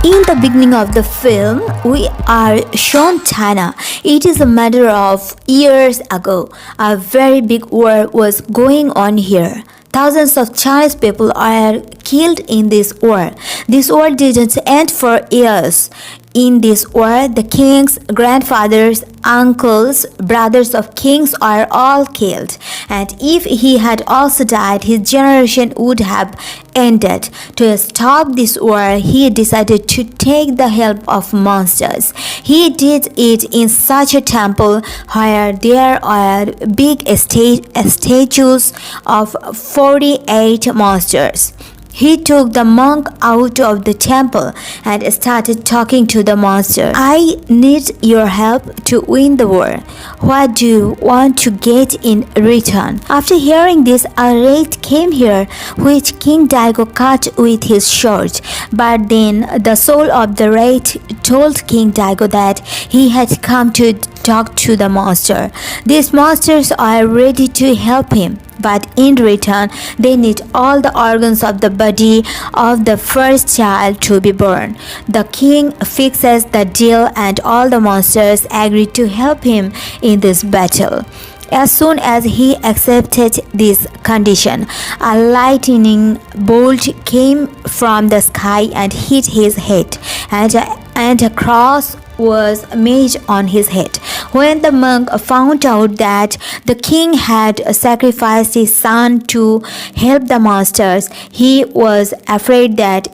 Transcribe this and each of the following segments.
In the beginning of the film, we are shown China. It is a matter of years ago. A very big war was going on here. Thousands of Chinese people are killed in this war. This war didn't end for years. In this war, the kings, grandfathers, uncles, brothers of kings are all killed. And if he had also died, his generation would have ended. To stop this war, he decided to take the help of monsters. He did it in such a temple where there are big statues of 48 monsters. He took the monk out of the temple and started talking to the monster. I need your help to win the war. What do you want to get in return? After hearing this, a wraith came here, which King Daigo cut with his sword. But then the soul of the wraith told King Daigo that he had come to talk to the monster. These monsters are ready to help him, but in return, they need all the organs of the body of the first child to be born. The king fixes the deal, and all the monsters agree to help him in this battle. As soon as he accepted this condition, a lightning bolt came from the sky and hit his head, and a cross was made on his head. When the monk found out that the king had sacrificed his son to help the monsters, he was afraid that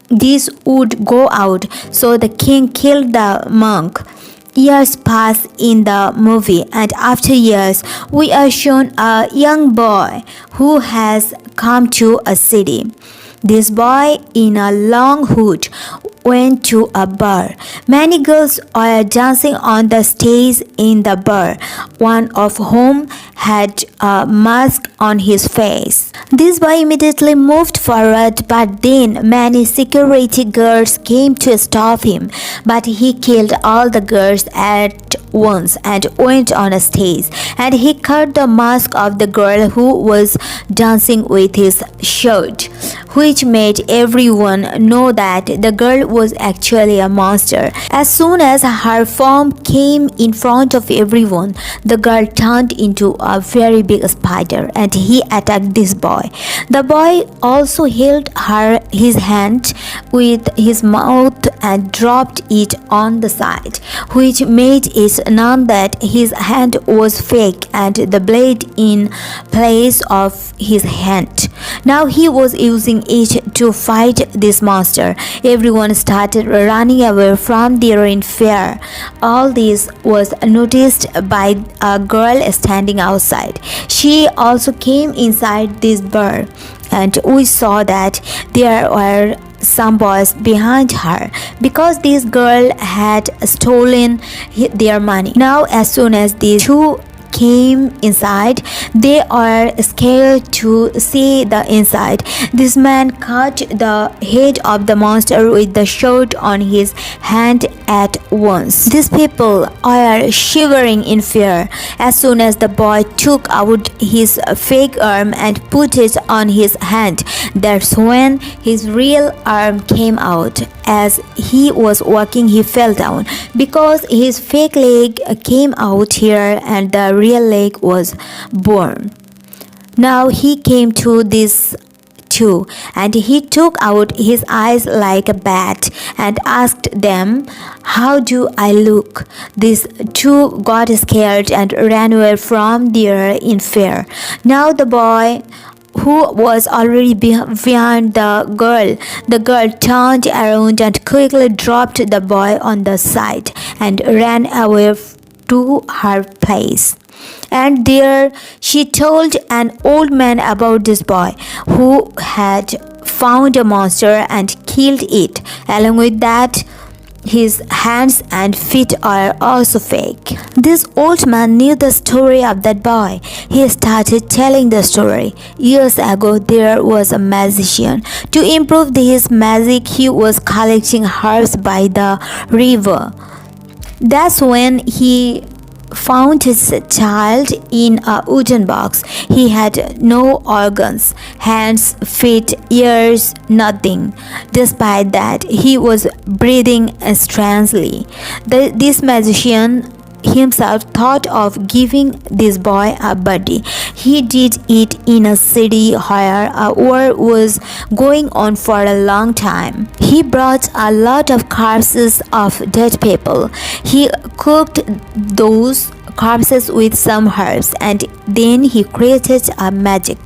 this would go out, so the king killed the monk. Years pass in the movie, and after years, we are shown a young boy who has come to a city. This boy in a long hood went to a bar. Many girls are dancing on the stage in the bar, one of whom had a mask on his face. This boy immediately moved forward, but then many security guards came to stop him. But he killed all the girls at once and went on a stage, and he cut the mask of the girl who was dancing with his shirt, which made everyone know that the girl was actually a monster. As soon as her form came in front of everyone, the girl turned into a very big spider, and he attacked this boy. The boy also held his hand with his mouth and dropped it on the side, which made it known that his hand was fake and the blade in place of his hand. Now he was using it to fight this monster. Everyone started running away from there in fear. All this was noticed by a girl standing outside. She also came inside this bar, and we saw that there were some boys behind her because this girl had stolen their money. Now, as soon as these two came inside, they are scared to see the inside. This man cut the head of the monster with the sword on his hand at once. These people are shivering in fear. As soon as the boy took out his fake arm and put it on his hand, that's when his real arm came out. As he was walking, he fell down because his fake leg came out here and the real leg was born. Now he came to this too, and he took out his eyes like a bat and asked them, "How do I look?" These two got scared and ran away from there in fear. Now the boy who was already behind the girl turned around and quickly dropped the boy on the side and ran away to her place. And there she told an old man about this boy who had found a monster and killed it. Along with that, his hands and feet are also fake. This old man knew the story of that boy. He started telling the story. Years ago, there was a magician. To improve his magic, he was collecting herbs by the river. That's when he found his child in a wooden box. He had no organs, hands, feet, ears, nothing. Despite that, he was breathing strangely. This magician himself thought of giving this boy a body. He did it in a city where a war was going on for a long time. He brought a lot of corpses of dead people. He cooked those corpses with some herbs, and then he created a magic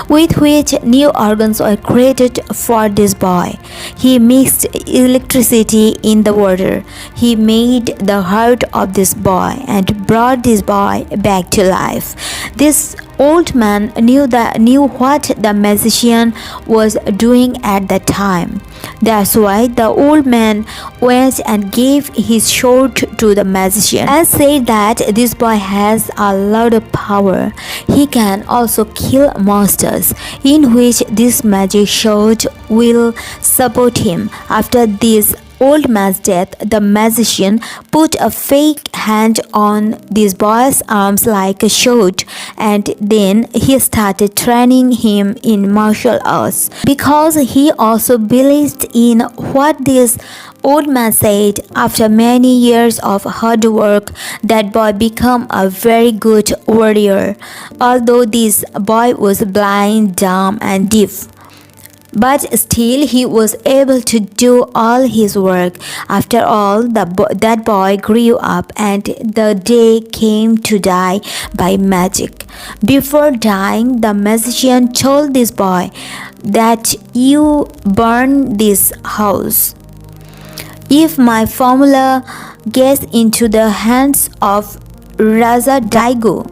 with which new organs were created for this boy. He mixed electricity in the water. He made the heart of this boy and brought this boy back to life. This old man knew what the magician was doing at that time. That's why the old man went and gave his sword to the magician and said that this boy has a lot of power. He can also kill monsters, in which this magic sword will support him. After this old man's death, the magician put a fake hand on this boy's arms like a sword, and then he started training him in martial arts. Because he also believed in what this old man said, after many years of hard work, that boy became a very good warrior. Although this boy was blind, dumb, and deaf, but still he was able to do all his work. After all, that boy grew up, and the day came to die by magic. Before dying, the magician told this boy that you burn this house. If my formula gets into the hands of Raja Daigo,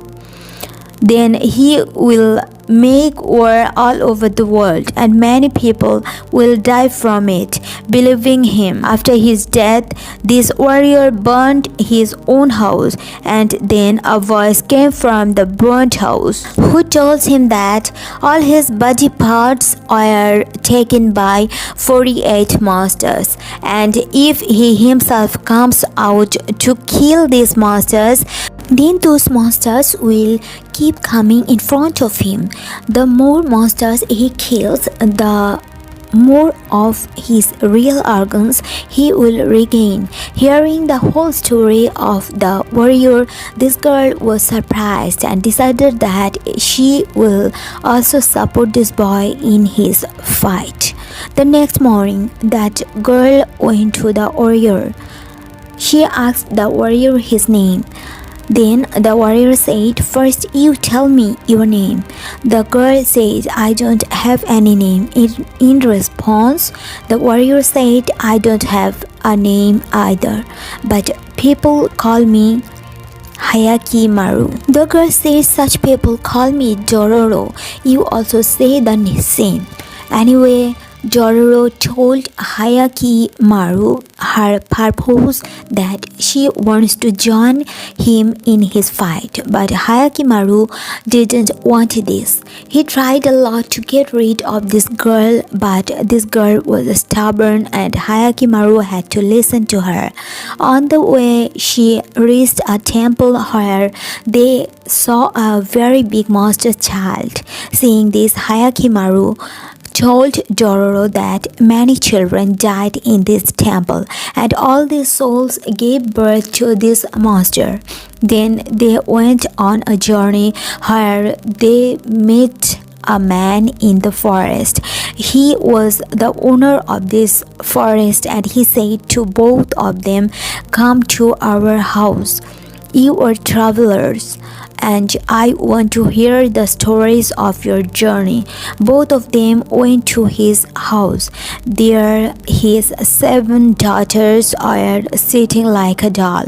then he will make war all over the world, and many people will die from it, believing him. After his death, this warrior burned his own house, and then a voice came from the burnt house, who told him that all his body parts are taken by 48 monsters, and if he himself comes out to kill these monsters, then those monsters will keep coming in front of him. The more monsters he kills, the more of his real organs he will regain. Hearing the whole story of the warrior, this girl was surprised and decided that she will also support this boy in his fight. The next morning, that girl went to the warrior. She asked the warrior his name. Then the warrior said, "First you tell me your name." The girl said, "I don't have any name." In response, the warrior said, "I don't have a name either, but people call me Hayaki Maru." The girl said, "Such people call me Dororo. You also say the same." Anyway, Dororo told Hayaki Maru her purpose, that she wants to join him in his fight, but Hayaki Maru didn't want this. He tried a lot to get rid of this girl, but this girl was stubborn and Hayaki Maru had to listen to her. On the way, she reached a temple where they saw a very big monster child. Seeing this, Hayaki Maru told Dororo that many children died in this temple, and all these souls gave birth to this monster. Then they went on a journey where they met a man in the forest. He was the owner of this forest, and he said to both of them, "Come to our house. You are travelers, and I want to hear the stories of your journey." Both of them went to his house. There his 7 daughters are sitting like a doll.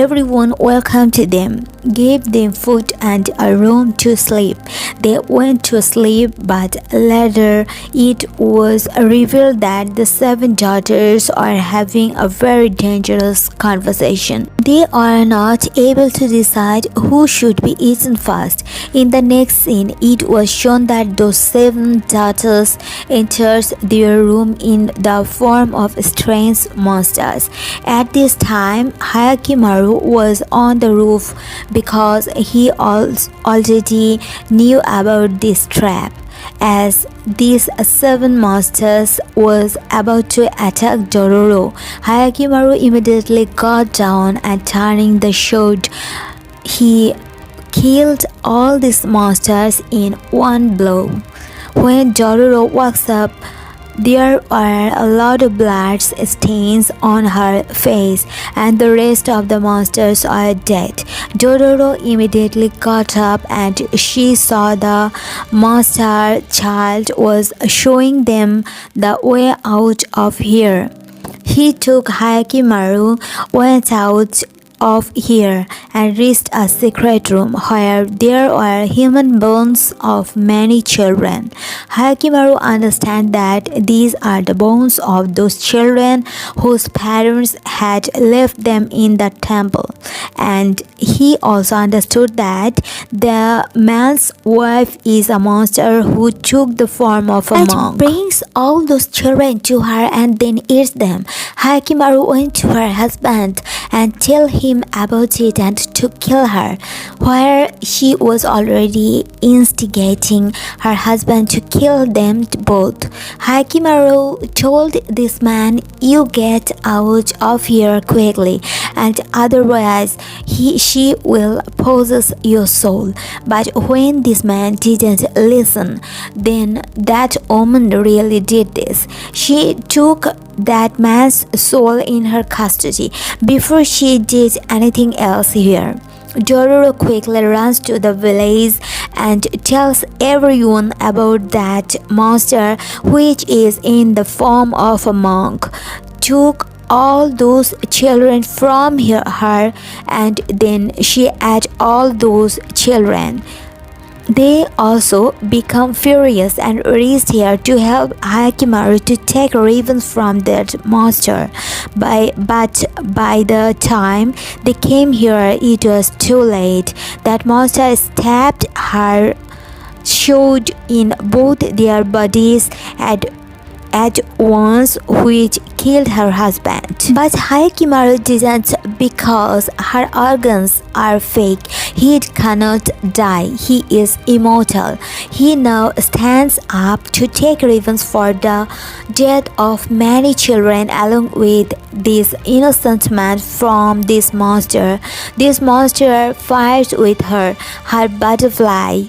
Everyone welcomed them, gave them food and a room to sleep. They went to sleep, but later it was revealed that the 7 daughters are having a very dangerous conversation. They are not able to decide who should be eaten first. In the next scene, it was shown that those 7 daughters entered their room in the form of strange monsters. At this time, Hayakimaru was on the roof because he already knew about this trap. As these 7 monsters was about to attack Dororo, Hayakimaru immediately got down and turning the sword, he killed all these monsters in one blow. When Dororo wakes up, there are a lot of blood stains on her face and the rest of the monsters are dead. Dororo immediately got up and she saw the monster child was showing them the way out of here. He took Hayakimaru, went out of here and reached a secret room where there were human bones of many children. Hayakimaru understands that these are the bones of those children whose parents had left them in the temple, and he also understood that the man's wife is a monster who took the form of a monk, brings all those children to her and then eats them. Hayakimaru went to her husband and tell him about it and to kill her, where she was already instigating her husband to kill them both. Hayakimaru told this man, "You get out of here quickly, and otherwise she will possess your soul." But when this man didn't listen, then that woman really did this. She took that man's soul in her custody before she did anything else here. Dororo quickly runs to the village and tells everyone about that monster, which is in the form of a monk, took all those children from her and then she ate all those children. They also become furious and raced here to help Hayakimaru to take revenge from that monster. But by the time they came here, it was too late. That monster stabbed her, showed in both their bodies at once, which killed her husband. But Hayakimaru didn't, because her organs are fake. He cannot die. He is immortal. He now stands up to take revenge for the death of many children along with this innocent man from this monster. This monster fights with her. Her butterfly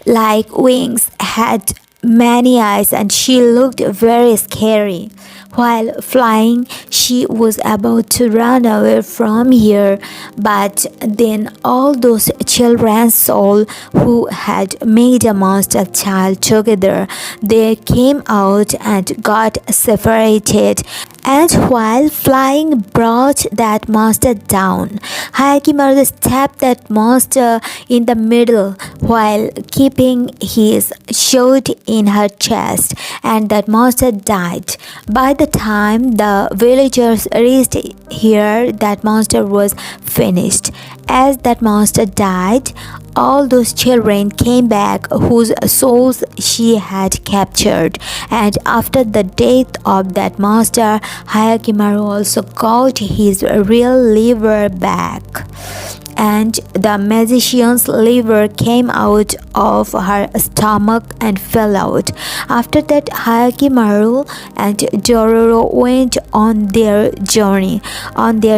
like wings had many eyes and she looked very scary. While flying, she was about to run away from here, but then all those children's souls who had made a monster child together, they came out and got separated, and while flying brought that monster down. Hayakimaru stabbed that monster in the middle while keeping his sword in her chest, and that monster died. By the time the villagers reached here, that monster was finished. As that monster died, all those children came back whose souls she had captured, and after the death of that monster, Hayakimaru also got his real liver back, and the magician's liver came out of her stomach and fell out. After that, Hayakimaru and Dororo went on their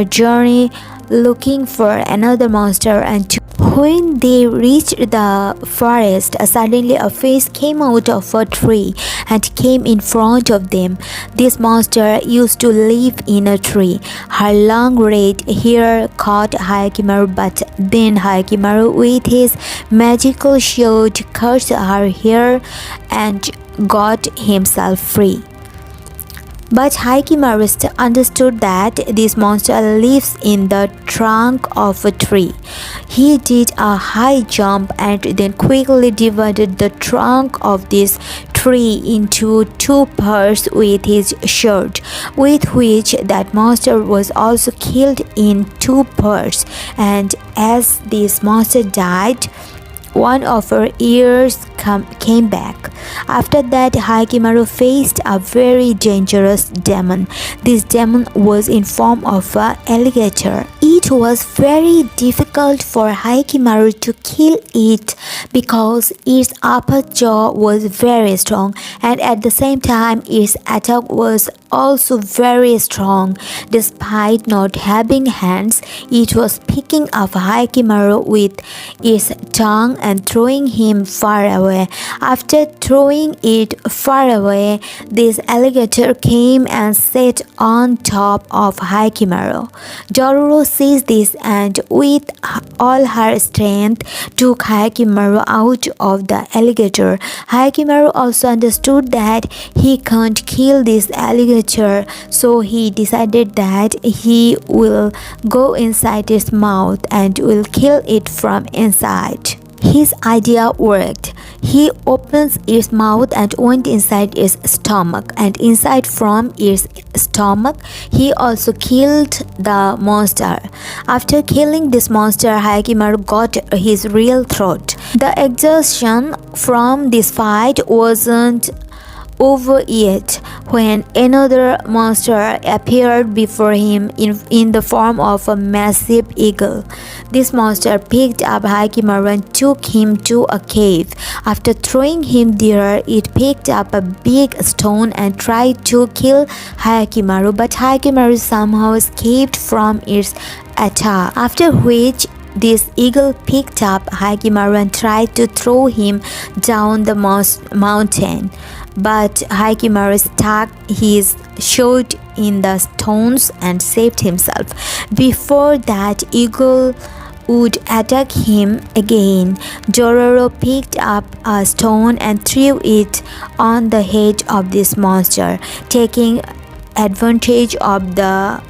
journey looking for another monster, and when they reached the forest, suddenly a face came out of a tree and came in front of them. This monster used to live in a tree. Her long red hair caught Hayakimaru, but then Hayakimaru with his magical shield cut her hair and got himself free. But Hayakimaru understood that this monster lives in the trunk of a tree. He did a high jump and then quickly divided the trunk of this three into two parts with his shirt, with which that monster was also killed in two parts. And as this monster died, one of her ears came back. After that, Hakimaru faced a very dangerous demon. This demon was in form of an alligator. It was very difficult for Hakimaru to kill it because its upper jaw was very strong, and at the same time its attack was also very strong. Despite not having hands, it was picking up Hakimaru with its tongue and throwing him far away. After throwing it far away, this alligator came and sat on top of Hakimaru. Dororo sees this and with all her strength took Hakimaru out of the alligator. Hakimaru also understood that he can't kill this alligator, so he decided that he will go inside its mouth and will kill it from inside. His idea worked. He opens its mouth and went inside its stomach, and inside from its stomach he also killed the monster. After killing this monster, Hakimaru got his real throat. The exhaustion from this fight wasn't over yet when another monster appeared before him in the form of a massive eagle. This monster picked up Hakimaru and took him to a cave. After throwing him there, it picked up a big stone and tried to kill Hakimaru, but Hakimaru somehow escaped from its attack, after which this eagle picked up Hakimaru and tried to throw him down the mountain, but Hakimaru stuck his sword in the stones and saved himself. Before that eagle would attack him again, Dororo picked up a stone and threw it on the head of this monster. Taking advantage of the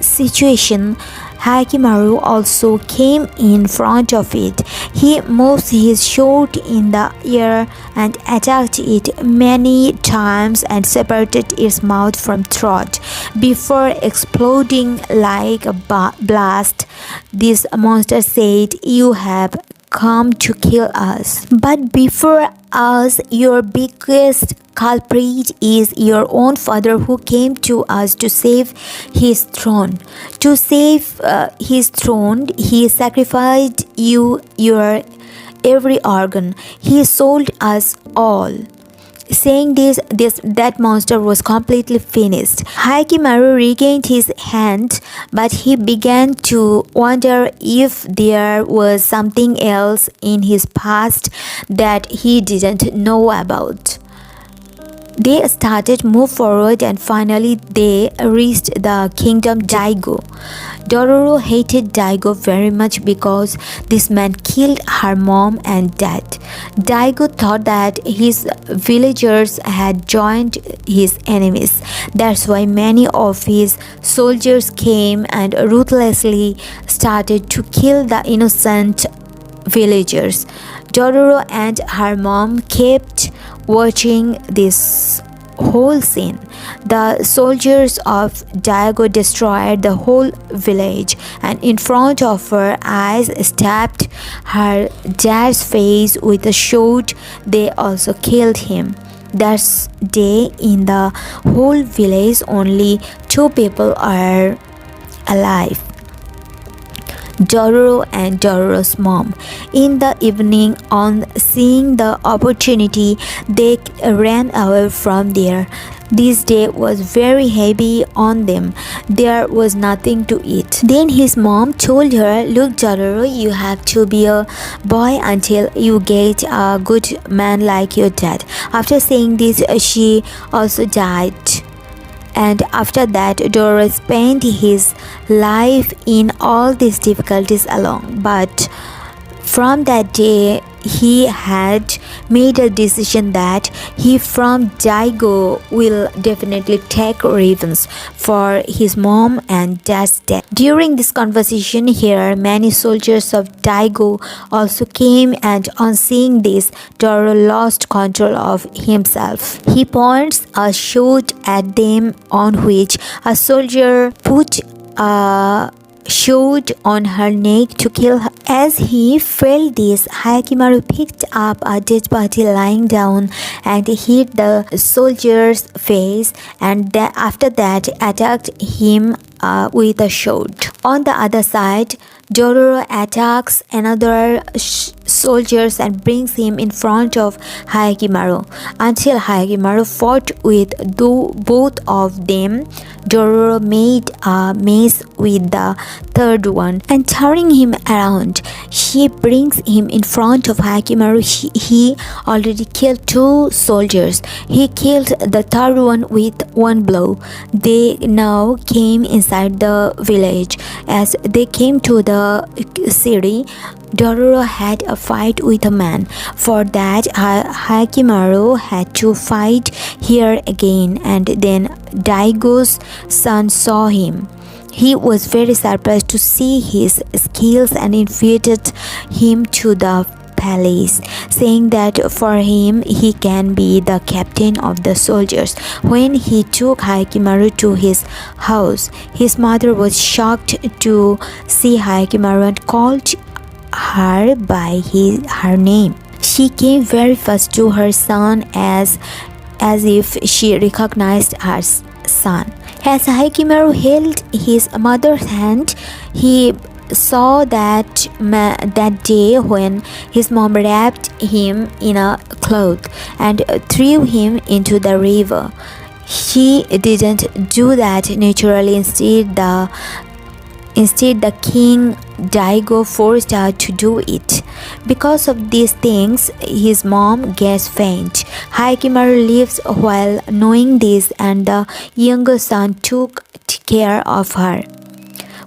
situation, Hakimaru also came in front of it. He moved his sword in the air and attacked it many times and separated its mouth from throat. Before exploding like a blast, this monster said, "You have come to kill us. But before us, your biggest culprit is your own father, who came to us to save his throne. To save his throne, he sacrificed you, your every organ. He sold us all." Saying that monster was completely finished. Hakimaru regained his hand, but he began to wonder if there was something else in his past that he didn't know about. They started move forward and finally they reached the kingdom Daigo. Dororo hated Daigo very much because this man killed her mom and dad. Daigo thought that his villagers had joined his enemies. That's why many of his soldiers came and ruthlessly started to kill the innocent villagers. Dororo and her mom kept watching this whole scene. The soldiers of Daigo destroyed the whole village and in front of her eyes stabbed her dad's face with a sword. They also killed him. That day in the whole village only 2 people are alive: Dororo and Dororo's mom. In the evening, on seeing the opportunity, they ran away from there. This day was very heavy on them. There was nothing to eat. Then his mom told her, "Look, Dororo, you have to be a boy until you get a good man like your dad." After saying this, she also died. And after that, Dororo spent his life in all these difficulties alone. But from that day, he had made a decision that he from Daigo will definitely take revenge for his mom and dad's death. During this conversation here, many soldiers of Daigo also came, and on seeing this, Dororo lost control of himself. He points a sword at them, on which a soldier put a sword on her neck to kill her. As he felt this, Hayakimaru picked up a dead body lying down and hit the soldier's face, and after that attacked him with a sword. On the other side, Dororo attacks another soldiers and brings him in front of Hayakimaru. Until Hayakimaru fought with both of them, Dororo made a mess with the third one, and turning him around, she brings him in front of Hayakimaru. He already killed 2 soldiers. He killed the third one with one blow. They now came inside the village. As they came to the city, Dororo had a fight with a man. For that, Hayakimaru had to fight here again, and then Daigo's son saw him. He was very surprised to see his skills and invited him to the palace, saying that for him he can be the captain of the soldiers. When he took Hayakimaru to his house, his mother was shocked to see Hayakimaru and called her by her name. She came very fast to her son as if she recognized her son. As Hayakimaru held his mother's hand, he saw that day when his mom wrapped him in a cloth and threw him into the river. She didn't do that naturally. Instead, the king Daigo forced her to do it. Because of these things, his mom gets faint. Hayakimaru lives while knowing this, and the younger son took care of her.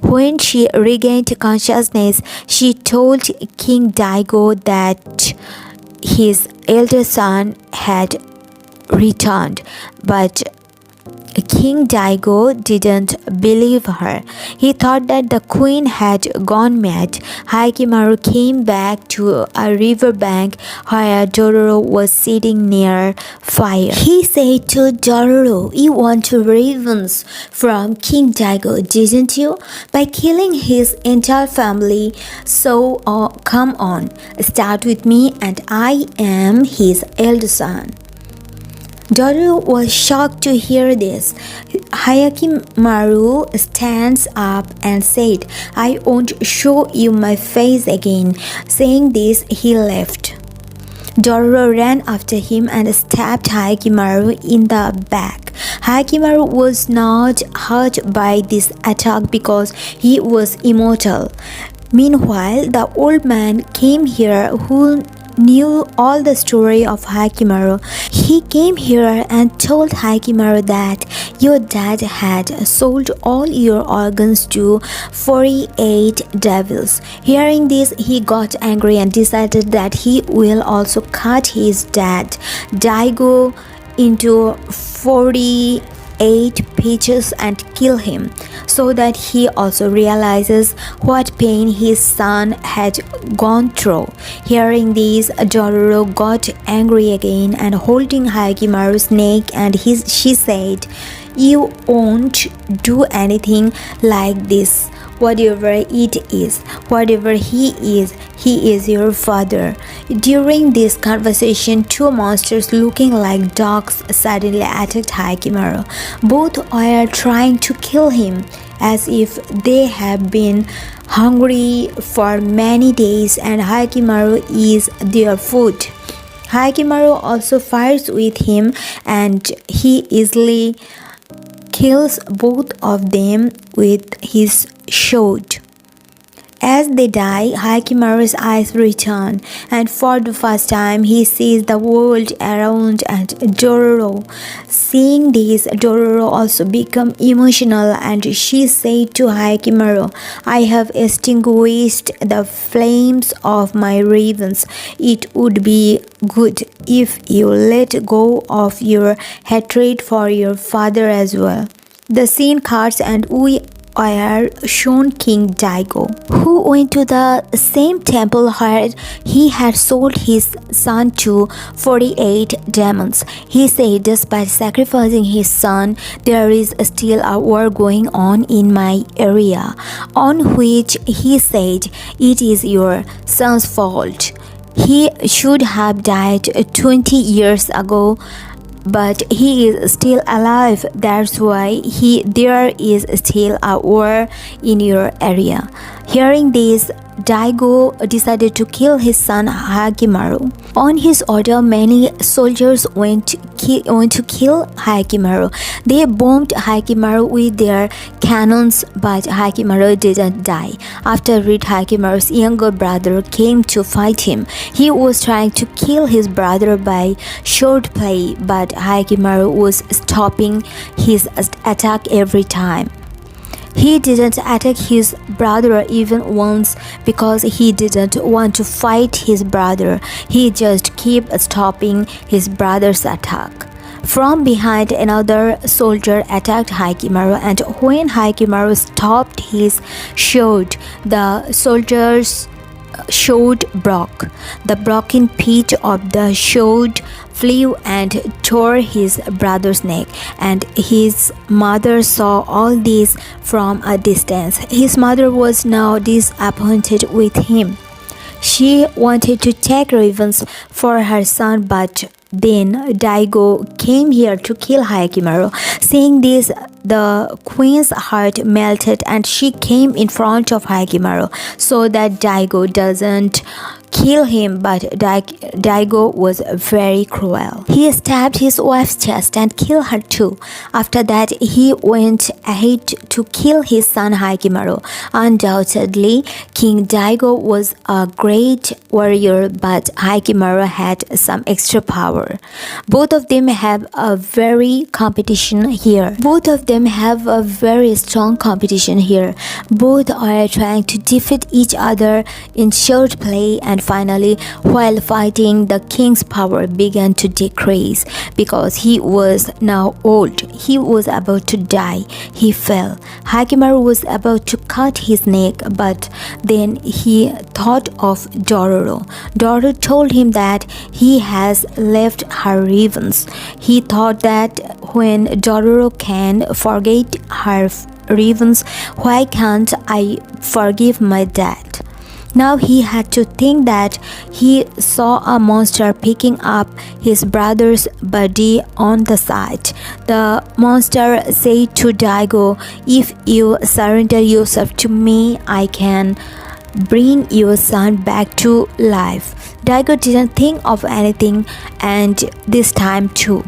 When she regained consciousness, she told King Daigo that his elder son had returned, but King Daigo didn't believe her. He thought that the queen had gone mad. Hayakimaru came back to a riverbank where Dororo was sitting near fire. He said to Dororo, "You want to revenge from King Daigo, didn't you? By killing his entire family. So come on, start with me, and I am his elder son." Dororo was shocked to hear this. Hayakimaru stands up and said, "I won't show you my face again." Saying this, he left. Dororo ran after him and stabbed Hayakimaru in the back. Hayakimaru was not hurt by this attack because he was immortal. Meanwhile, the old man came here who knew all the story of Hayakimaru. He came here and told Hayakimaru that your dad had sold all your organs to 48 devils. Hearing this, he got angry and decided that he will also cut his dad, Daigo, into 48 pieces and kill him, so that he also realizes what pain his son had gone through. Hearing this, Dororo got angry again and holding Hayakimaru's neck, and she said, "You won't do anything like this. Whatever it is, whatever he is your father." During this conversation, 2 monsters looking like dogs suddenly attacked Hayakimaru. Both were trying to kill him, as if they have been hungry for many days and Hayakimaru is their food. Hayakimaru also fights with him, and he easily kills both of them with his sword. As they die, Hakimaru's eyes return, and for the first time he sees the world around and Dororo. Seeing this, Dororo also become emotional, and she said to Hakimaru, "I have extinguished the flames of my ravens. It would be good if you let go of your hatred for your father as well." The scene cuts and we are shown King Daigo, who went to the same temple where he had sold his son to 48 demons. He said, "Despite sacrificing his son, there is still a war going on in my area," on which he said, "It is your son's fault. He should have died 20 years ago, but he is still alive. That's why there is still a war in your area." Hearing this, Daigo decided to kill his son Hakimaru. On his order, many soldiers went to kill Hakimaru. They bombed Hakimaru with their cannons, but Hakimaru didn't die. After it, Hakimaru's younger brother came to fight him. He was trying to kill his brother by swordplay, but Hakimaru was stopping his attack every time. He didn't attack his brother even once because he didn't want to fight his brother. He just kept stopping his brother's attack. From behind, another soldier attacked Hakimaru, and when Hakimaru stopped his sword, the soldier's sword broke. The broken piece of the sword flew and tore his brother's neck, and his mother saw all this from a distance. His mother was now disappointed with him. She wanted to take revenge for her son, but then Daigo came here to kill Hakimaru. Seeing this, the queen's heart melted, and she came in front of Hakimaru so that Daigo doesn't kill him, but Daigo was very cruel. He stabbed his wife's chest and killed her too. After that, he went ahead to kill his son Hakimaru. Undoubtedly, King Daigo was a great warrior, but Hakimaru had some extra power. Both of them have a very competition here. Both of them have a very strong competition here. Both are trying to defeat each other in swordplay, and finally, while fighting, the king's power began to decrease because he was now old. He was about to die. He fell. Hakimaru was about to cut his neck, but then he thought of Dororo. Dororo told him that he has left her revenge. He thought that when Dororo can forget her revenge, why can't I forgive my dad? Now he had to think that he saw a monster picking up his brother's body on the side. The monster said to Daigo, "If you surrender yourself to me, I can bring your son back to life." Daigo didn't think of anything, and this time too,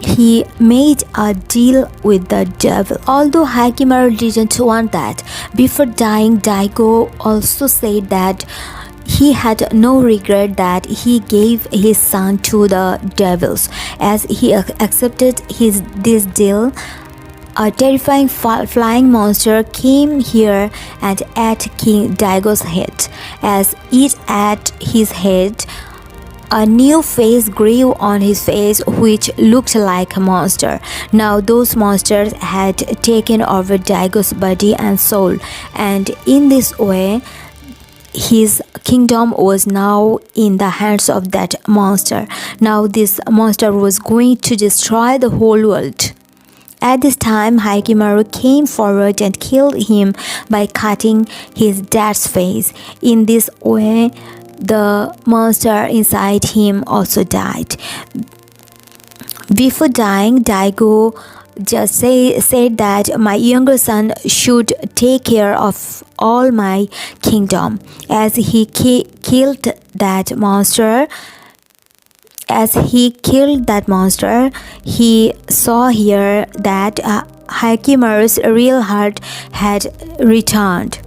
he made a deal with the devil. Although Hakimaru didn't want that, before dying, Daigo also said that he had no regret that he gave his son to the devils. As he accepted this deal, a terrifying flying monster came here and ate King Daigo's head. As it ate his head, a new face grew on his face which looked like a monster. Now those monsters had taken over Daigo's body and soul, and in this way, his kingdom was now in the hands of that monster. Now this monster was going to destroy the whole world. At this time, Hakimaru came forward and killed him by cutting his dad's face. In this way, the monster inside him also died. Before dying, Daigo just said that my younger son should take care of all my kingdom. As he killed that monster, he saw here that Hakimaru's real heart had returned.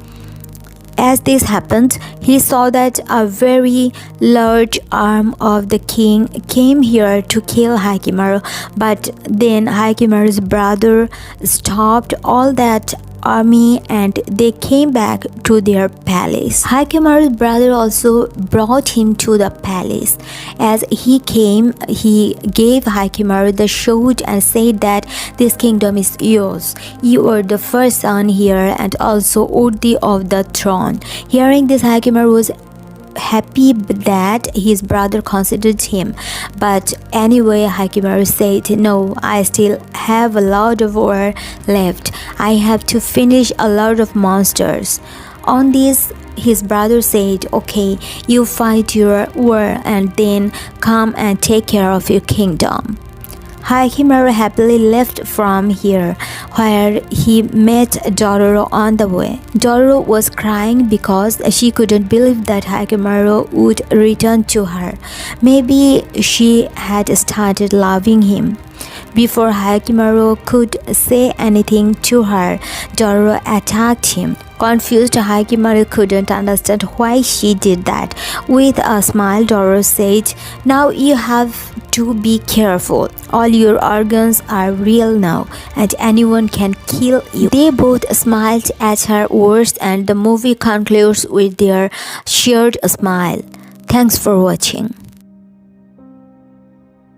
As this happened, he saw that a very large arm of the king came here to kill Hakimaru, but then Hakimaru's brother stopped all that army and they came back to their palace. Hakimaru's brother also brought him to the palace. As he came, he gave Hakimaru the sword and said that this kingdom is yours. You are the first son here and also worthy of the throne. Hearing this, Hakimaru was happy that his brother considered him, but anyway Hakimaru said, no, I still have a lot of war left. I have to finish a lot of monsters. On this, his brother said, okay, you fight your war and then come and take care of your kingdom. Hakimaru happily left from here, where he met Dororo on the way. Dororo was crying because she couldn't believe that Hakimaru would return to her. Maybe she had started loving him. Before Hakimaru could say anything to her, Dororo attacked him. Confused, Hakimaru couldn't understand why she did that. With a smile, Dororo said, now you have to be careful. All your organs are real now, and anyone can kill you. They both smiled at her words, and the movie concludes with their shared smile. Thanks for watching.